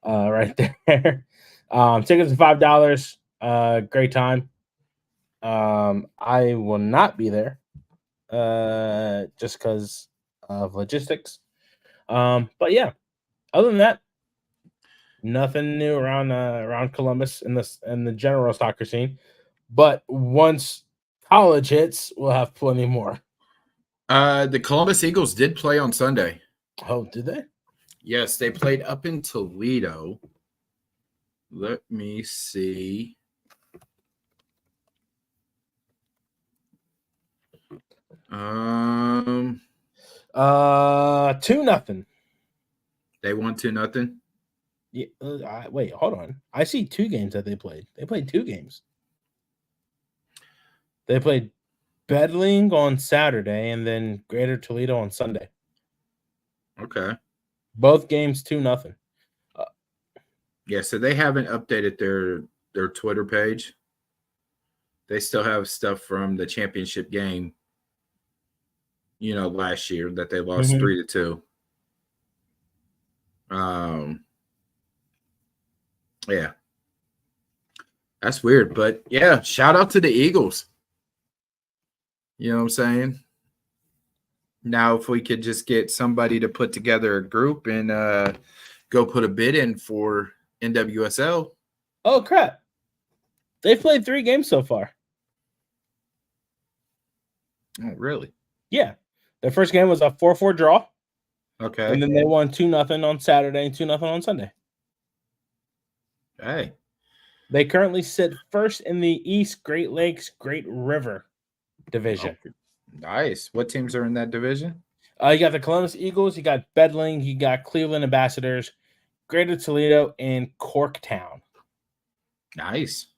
right there. Tickets are $5. Great time. I will not be there just because of logistics. But yeah, other than that, nothing new around Columbus in the general soccer scene. But once college hits, we'll have plenty more. The Columbus Eagles did play on Sunday. Oh, did they? Yes, they played up in Toledo. Let me see. 2-0. They won 2-0. Yeah, wait, hold on. I see 2 games that they played. They played 2 games. They played Bedling on Saturday and then Greater Toledo on Sunday. Okay. Both games 2-0. Yeah, so they haven't updated their Twitter page. They still have stuff from the championship game, last year that they lost 3-2. Yeah. That's weird, but yeah, shout out to the Eagles. You know what I'm saying? Now, if we could just get somebody to put together a group and go put a bid in for NWSL. Oh, crap. They've played 3 games so far. Oh, really? Yeah. Their first game was a 4-4 draw. Okay. And then they won 2-0 on Saturday and 2-0 on Sunday. Hey. They currently sit first in the East Great Lakes Great River division. Oh, nice. What teams are in that division? You got the Columbus Eagles, you got Bedling, you got Cleveland Ambassadors, Greater Toledo, and Corktown. Nice.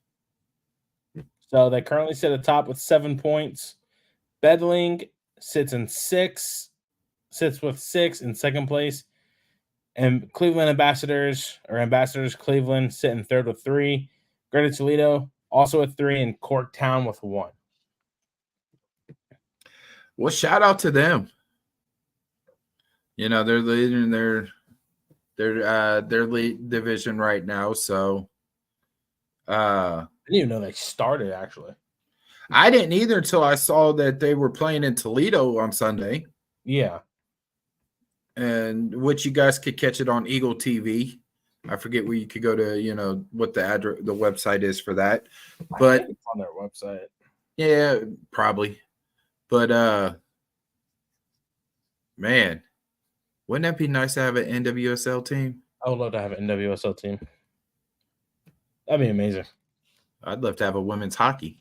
So they currently sit atop with 7 points. Bedling sits with 6 in second place. And Cleveland Ambassadors Cleveland sit in third with 3. Greater Toledo also with 3, and Corktown with 1. Well, shout out to them. They're leading their lead division right now. So I didn't even know they started, actually. I didn't either until I saw that they were playing in Toledo on Sunday. Yeah. And which you guys could catch it on Eagle TV. I forget where you could go to, what the website is for that. But I think it's on their website. Yeah, probably. But man, wouldn't that be nice to have an NWSL team? I would love to have an NWSL team. That'd be amazing. I'd love to have a women's hockey.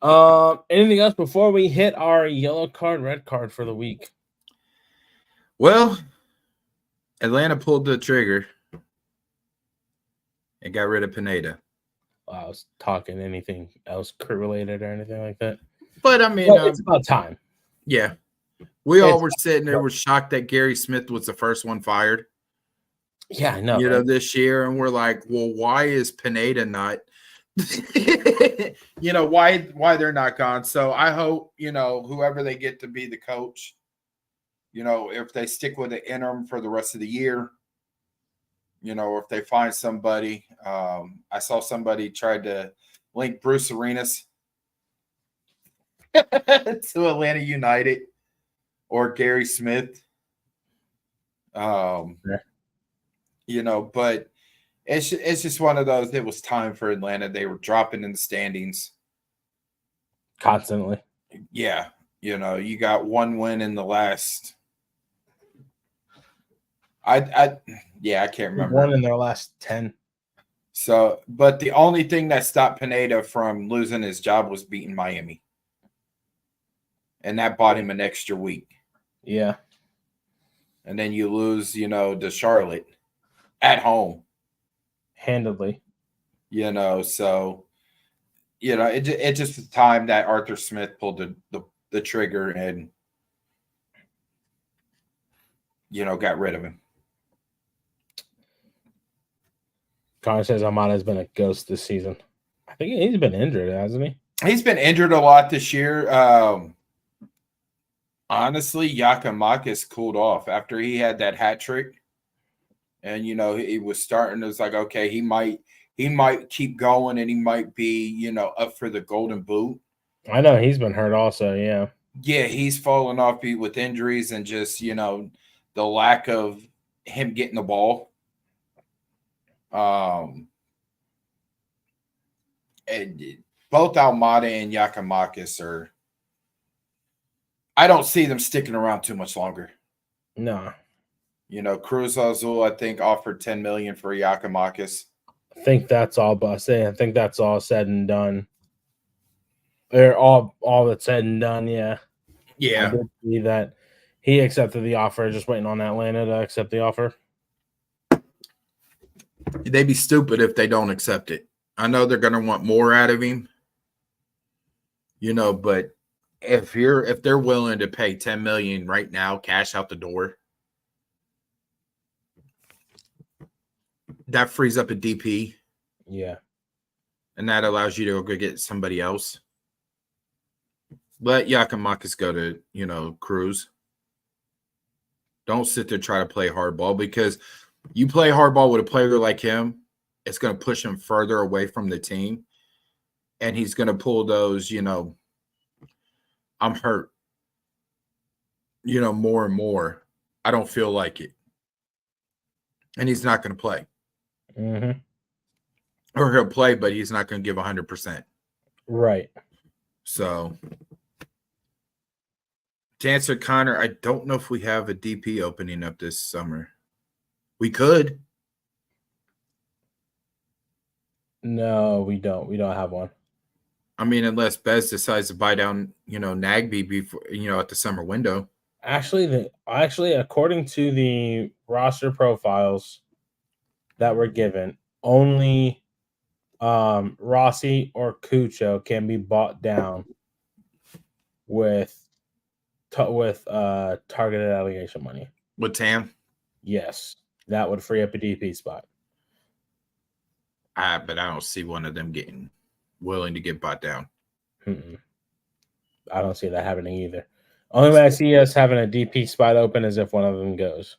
Anything else before we hit our yellow card, red card for the week? Well, Atlanta pulled the trigger and got rid of Pineda. I was talking anything else crew related or anything like that. But I mean, well, it's about time. Yeah. We all were sitting there, were shocked that Gary Smith was the first one fired. Yeah, I know. You know, this year, and we're like, well, why is Pineda not? You know, why they're not gone. So I hope, you know, whoever they get to be the coach, you know, if they stick with the interim for the rest of the year, you know, or if they find somebody. I saw somebody tried to link Bruce Arenas to Atlanta United or Gary Smith. You know, but it's just one of those. It was time for Atlanta. They were dropping in the standings constantly. Yeah, you know, you got one win in the last. I can't remember. One in their last 10. So, but the only thing that stopped Pineda from losing his job was beating Miami, and that bought him an extra week. Yeah, and then you lose, you know, to Charlotte at home, handedly. You know, so you know it just the time that Arthur Smith pulled the trigger and you know got rid of him. Connor says Amada has been a ghost this season. I think he's been injured, hasn't he? He's been injured a lot this year. Honestly, Giakoumakis cooled off after he had that hat trick. And, you know, he was starting. It was like, okay, he might keep going and he might be, you know, up for the golden boot. I know he's been hurt also, yeah. Yeah, he's fallen off with injuries and just, you know, the lack of him getting the ball. And both Almada and Giakoumakis are, I don't see them sticking around too much longer. No. You know, Cruz Azul, I think, offered $10 million for Giakoumakis. I think that's all I think that's all said and done. They're all that's said and done, yeah. Yeah. I did see that he accepted the offer, just waiting on Atlanta to accept the offer. They'd be stupid if they don't accept it. I know they're gonna want more out of him. You know, but if they're willing to pay $10 million right now, cash out the door, that frees up a DP. Yeah. And that allows you to go get somebody else. Let Giakoumakis go to, you know, Cruz. Don't sit there try to play hardball, because you play hardball with a player like him, it's going to push him further away from the team. And he's going to pull those, you know, I'm hurt, you know, more and more. I don't feel like it. And he's not going to play. Mm-hmm. Or he'll play, but he's not going to give 100%. Right. So, to answer Connor, I don't know if we have a DP opening up this summer. We could. No, we don't. We don't have one. I mean, unless Bez decides to buy down, you know, Nagby before, you know, at the summer window. Actually, according to the roster profiles that were given, only Rossi or Cucho can be bought down with targeted allegation money. With TAM? Yes, that would free up a DP spot. But I don't see one of them getting willing to get bought down. I don't see that happening either. Only way I see us having a DP spot open is if one of them goes.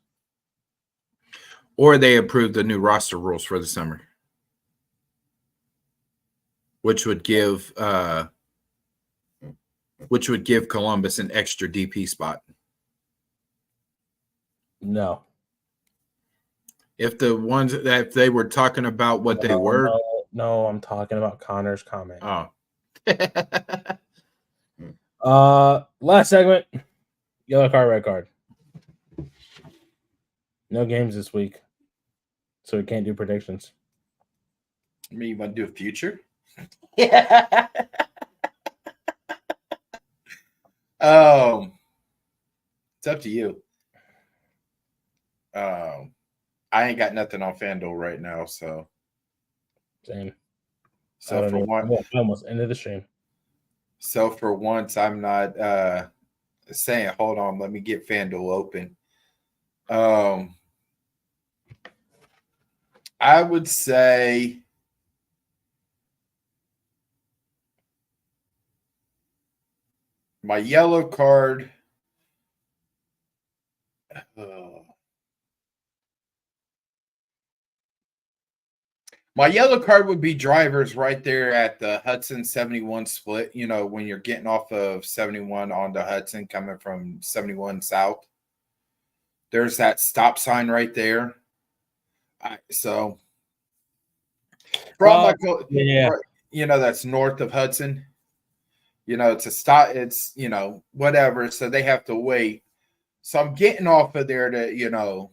Or they approve the new roster rules for the summer, which would give Columbus an extra DP spot. No. If they were talking about what they were. No, I'm talking about Connor's comment. Oh. Last segment. Yellow card, red card. No games this week, so we can't do predictions. I mean, you want to do a future? Yeah. It's up to you. I ain't got nothing on FanDuel right now, so Same. so for one, I almost ended the stream. so for once, I'm not saying, hold on, let me get FanDuel open. I would say my yellow card. My yellow card would be drivers right there at the Hudson 71 split. You know, when you're getting off of 71 onto Hudson coming from 71 south, there's that stop sign right there. So, from you know, that's north of Hudson. You know, it's a stop, it's, you know, whatever. So they have to wait. So I'm getting off of there to, you know,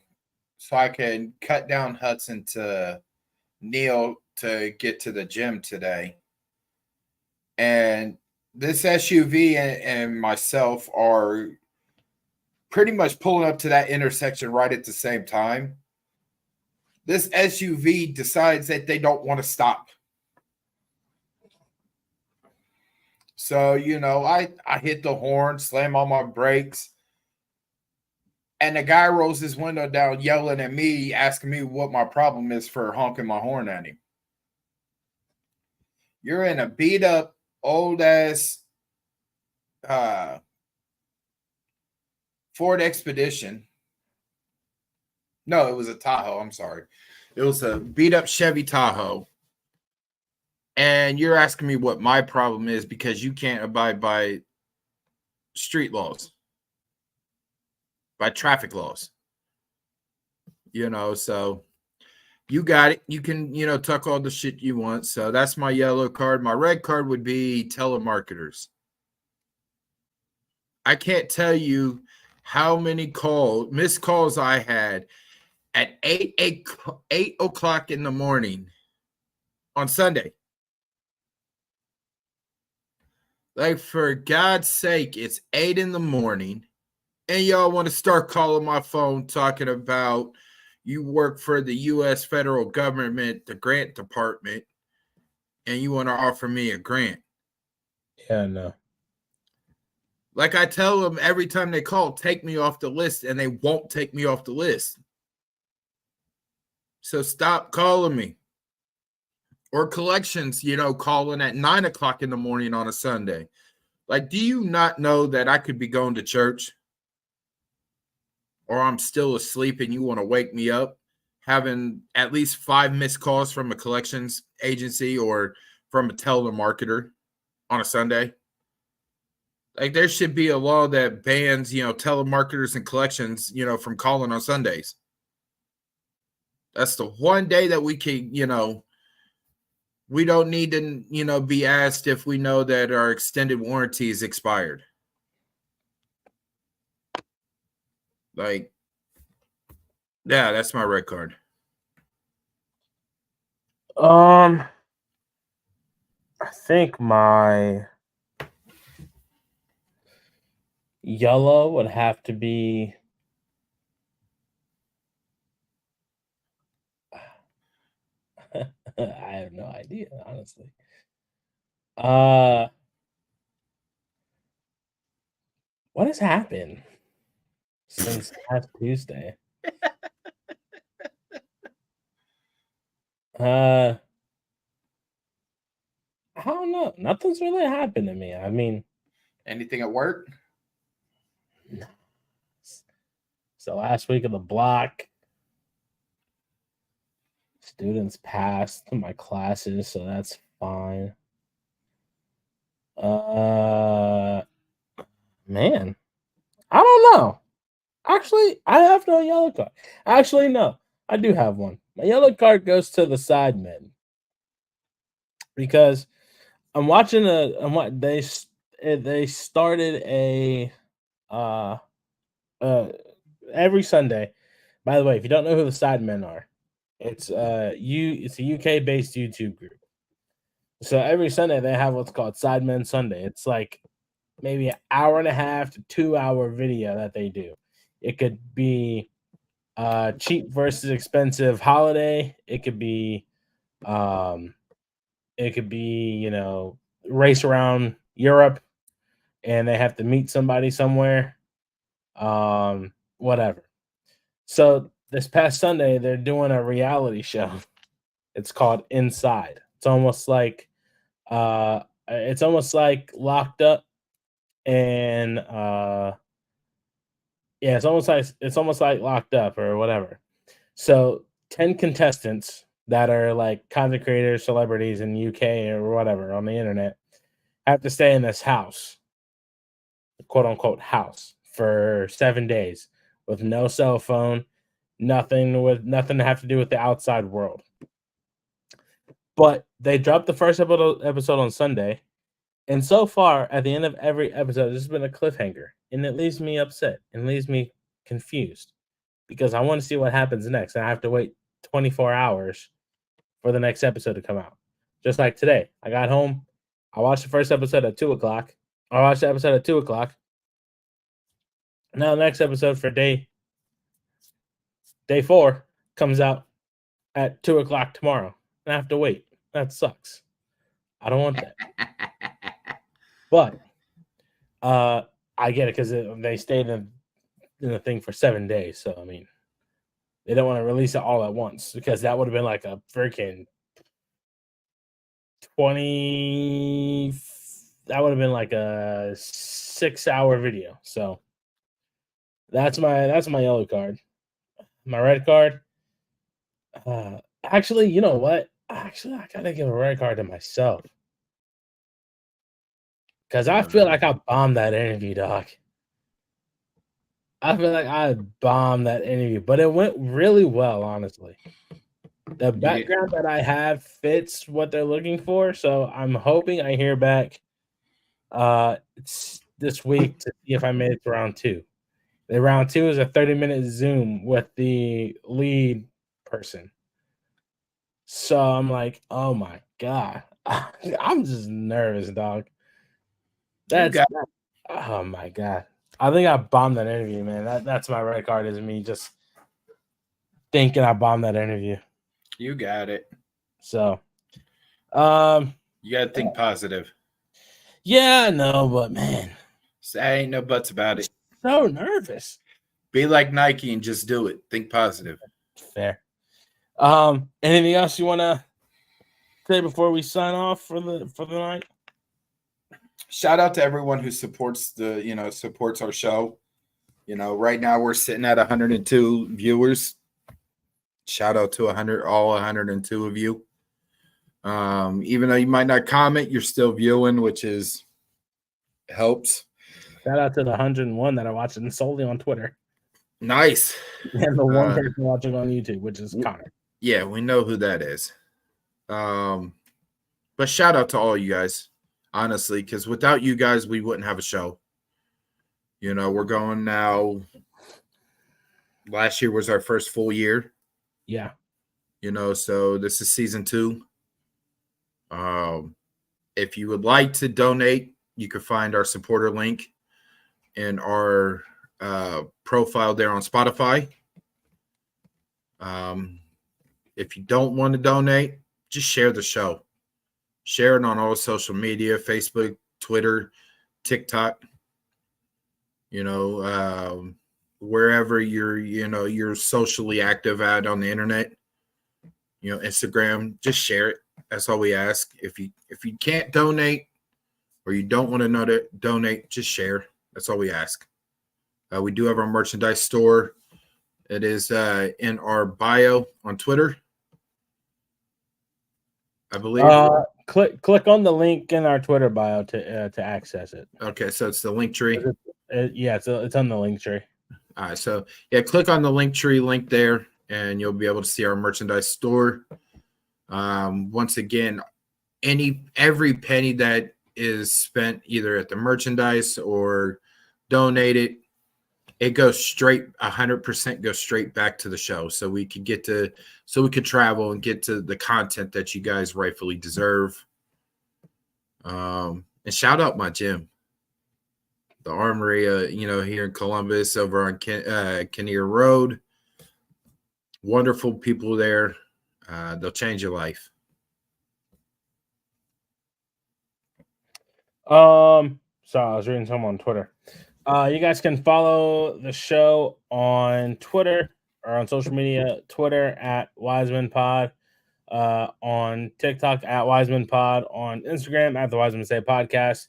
so I can cut down Hudson to Neil to get to the gym today. And this SUV and myself are pretty much pulling up to that intersection right at the same time. This SUV decides that they don't want to stop. So, you know, I hit the horn, slam on my brakes, and the guy rolls his window down yelling at me, asking me what my problem is for honking my horn at him. You're in a beat up, old ass Ford Expedition. No, it was a Tahoe. I'm sorry. It was a beat up Chevy Tahoe. And you're asking me what my problem is because you can't abide by street laws, by traffic laws. You know, so you got it. You can, you know, tuck all the shit you want. So that's my yellow card. My red card would be telemarketers. I can't tell you how many missed calls I had at 8 o'clock in the morning on Sunday. Like, for God's sake, it's 8 in the morning, and y'all want to start calling my phone talking about you work for the U.S. federal government, the grant department, and you want to offer me a grant. Yeah, no. Like I tell them every time they call, take me off the list, and they won't take me off the list. So stop calling me. Or collections, you know, calling at 9 o'clock in the morning on a Sunday. Like, do you not know that I could be going to church? Or I'm still asleep and you want to wake me up, having at least 5 missed calls from a collections agency or from a telemarketer on a Sunday? Like, there should be a law that bans, you know, telemarketers and collections, you know, from calling on Sundays. That's the one day that we can, you know, we don't need to, you know, be asked if we know that our extended warranty is expired. Like, yeah, that's my red card. I think my yellow would have to be I have no idea, honestly. What has happened since last Tuesday? I don't know. Nothing's really happened to me. I mean, anything at work? So last week of the block, students passed my classes, so that's fine. Man, I don't know. Actually, I have no yellow card. Actually, no, I do have one. My yellow card goes to the Sidemen because I'm watching they started a every Sunday. By the way, if you don't know who the Sidemen are, it's a UK based YouTube group. So every Sunday they have what's called Sidemen Sunday. It's like maybe an hour and a half to 2 hour video that they do. It could be cheap versus expensive holiday. It could be race around Europe and they have to meet somebody somewhere. Whatever. So this past Sunday, they're doing a reality show. It's called Inside. It's almost like Locked Up, and it's almost like Locked Up or whatever. So 10 contestants that are like content creators, celebrities in UK or whatever on the internet have to stay in this house, quote unquote house, for 7 days with no cell phone, nothing to have to do with the outside world. But they dropped the first episode on Sunday, and so far at the end of every episode, there's been a cliffhanger, and it leaves me upset and leaves me confused because I want to see what happens next, and I have to wait 24 hours for the next episode to come out. Just like today, I got home, I watched the first episode at 2 o'clock. I watched the episode at 2 o'clock. Now the next episode for day 4 comes out at 2 o'clock tomorrow. And I have to wait. That sucks. I don't want that. But I get it because they stayed in the thing for 7 days. So, I mean, they don't want to release it all at once because that would have been like a freaking 20. That would have been like a 6-hour video. So that's my yellow card. My red card. Actually, you know what? Actually, I gotta give a red card to myself. Because I feel like I bombed that interview, Doc. I feel like I bombed that interview, but it went really well, honestly. The background that I have fits what they're looking for, so I'm hoping I hear back this week to see if I made it to round 2. The round 2 is a 30-minute Zoom with the lead person. So I'm like, oh my God. I'm just nervous, dog. Oh my God. I think I bombed that interview, man. That's my red card, is me just thinking I bombed that interview. You got it. So you gotta think positive. Yeah, no, but man. Ain't no buts about it. So nervous. Be like Nike and just do it. Think positive. Fair. Anything else you want to say before we sign off for the night? Shout out to everyone who supports our show. Right now we're sitting at 102 viewers. Shout out to all 102 of you. Even though you might not comment, you're still viewing, which helps. Shout out to the 101 that are watching solely on Twitter. Nice. And the one person watching on YouTube, which is Connor. Yeah, we know who that is. But shout out to all you guys, honestly, because without you guys, we wouldn't have a show. We're going now. Last year was our first full year. Yeah. So this is season 2. If you would like to donate, you can find our supporter link in our profile there on Spotify. If you don't want to donate, just share the show. Share it on all social media, Facebook, Twitter, TikTok. Wherever you're socially active at on the internet. Instagram, just share it. That's all we ask. If you can't donate or you don't want to donate, just share. That's all we ask. We do have our merchandise store. It is in our bio on Twitter, I believe. Click on the link in our Twitter bio to access it. Okay, so it's the link tree. It's on the link tree. All right, so yeah, click on the link tree link there, and you'll be able to see our merchandise store. Once again, every penny that is spent either at the merchandise or donated, it goes 100% goes straight back to the show, so we could travel and get to the content that you guys rightfully deserve. And shout out my gym. the Armory, here in Columbus over on Kinnear Road. Wonderful people there. They'll change your life. Sorry, I was reading something on Twitter. You guys can follow the show on Twitter or on social media. Twitter at Wisemen Pod, on TikTok at Wisemen Pod, on Instagram at the Wisemen Say Podcast.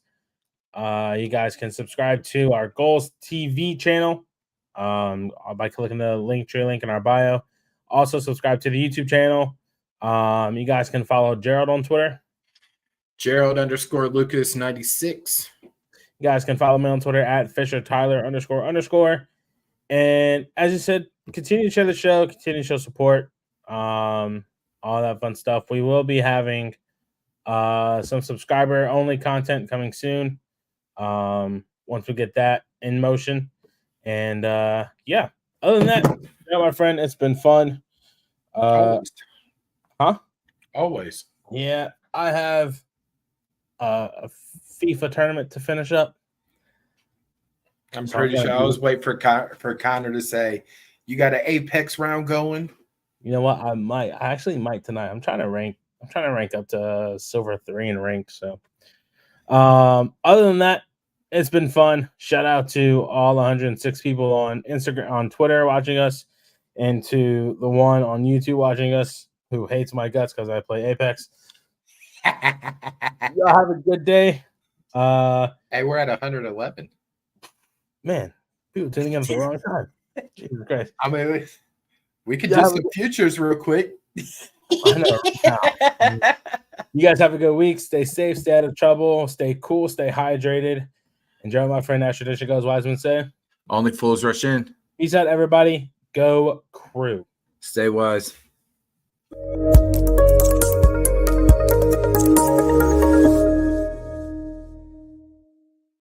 You guys can subscribe to our Goals TV channel by clicking the Linktree link in our bio. Also, subscribe to the YouTube channel. You guys can follow Jerald on Twitter. Jerald_Lucas 96. You guys can follow me on Twitter at Fisher Tyler __. And as you said, continue to share the show, continue to show support, all that fun stuff. We will be having some subscriber only content coming soon. Once we get that in motion. And yeah, other than that, my friend, it's been fun. Always. Huh? Always. Yeah, I have a FIFA tournament to finish up. I'm pretty sure I was waiting for Connor to say, "You got an Apex round going." You know what? I actually might tonight. I'm trying to rank up to silver 3 in rank. So, other than that, it's been fun. Shout out to all 106 people on Instagram, on Twitter watching us, and to the one on YouTube watching us who hates my guts because I play Apex. Y'all have a good day. Hey, we're at 111. Man, people tuning in at the wrong time. Jesus Christ. I mean, we could do some futures real quick. I know. You guys have a good week. Stay safe. Stay out of trouble. Stay cool. Stay hydrated. Enjoy my friend as tradition goes. Wiseman say. Only fools rush in. Peace out, everybody. Go Crew. Stay wise.